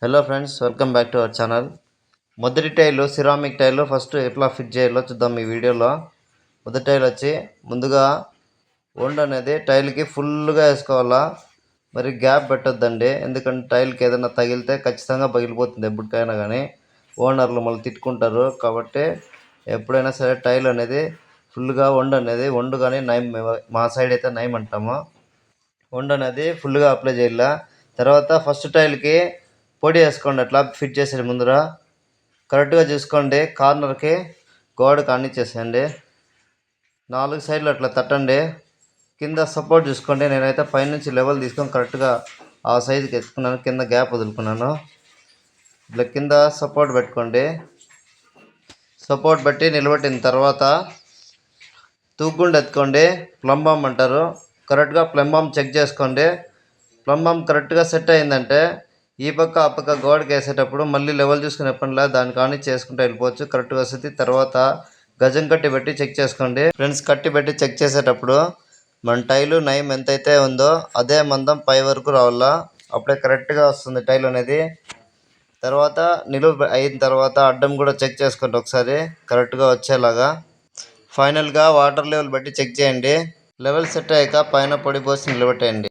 Hello friends, welcome back to our channel. మొదటి టైలు ceramic టైలు first ఎట్లా fit చేయాలో చూద్దాం ఈ వీడియోలో. మొదటి టైల్ వచ్చి ముందుగా వండ్ అనేది టైల్కి ఫుల్గా వేసుకోవాలా. మరి గ్యాప్ పెట్టొద్దండి, ఎందుకంటే టైల్కి ఏదైనా తగిలితే ఖచ్చితంగా పగిలిపోతుంది ఎప్పటికైనా కానీ. ఓనర్లు మళ్ళీ తిట్టుకుంటారు. కాబట్టి ఎప్పుడైనా సరే టైల్ అనేది ఫుల్గా వండు కానీ నైమ్, మా సైడ్ అయితే నైమ్ అంటాము. వండ్ అనేది ఫుల్గా అప్లై చేయాల. తర్వాత ఫస్ట్ టైల్కి పొడి వేసుకోండి. అట్లా ఫిట్ చేసేది ముందర కరెక్ట్గా చూసుకోండి. కార్నర్కి గోడకు అన్నిచ్చేసేయండి. 4 సైడ్లు అట్లా తట్టండి. కింద సపోర్ట్ చూసుకోండి. నేనైతే పైనుంచి లెవెల్ తీసుకొని కరెక్ట్గా ఆ సైజుకి ఎత్తుకున్నాను. కింద గ్యాప్ వదులుకున్నాను. ఇట్లా కింద సపోర్ట్ పెట్టుకోండి. సపోర్ట్ పెట్టి నిలబెట్టిన తర్వాత తూగుండు ఎత్తుకోండి. ప్లంబామ్ అంటారు. కరెక్ట్గా ప్లంబామ్ చెక్ చేసుకోండి. ప్లంబామ్ కరెక్ట్గా సెట్ అయిందంటే ఈ పక్క ఆ పక్క గోడకి వేసేటప్పుడు మళ్ళీ లెవెల్ చూసుకుని ఎప్పటిలా దాని కానీ చేసుకుంటూ వెళ్ళిపోవచ్చు. కరెక్ట్గా వస్తుంది. తర్వాత గజం కట్టి పెట్టి చెక్ చేసుకోండి. ఫ్రెండ్స్, కట్టి పెట్టి చెక్ చేసేటప్పుడు మన టైలు నయం ఎంతైతే ఉందో అదే మందం పై వరకు రావాలా. అప్పుడే కరెక్ట్గా వస్తుంది టైల్ అనేది. తర్వాత నిలువ అయిన తర్వాత అడ్డం కూడా చెక్ చేసుకోండి ఒకసారి కరెక్ట్గా వచ్చేలాగా. ఫైనల్గా వాటర్ లెవెల్ బట్టి చెక్ చేయండి. లెవెల్ సెట్ అయ్యాక పైన పొడి పోసి నిలబెట్టేయండి.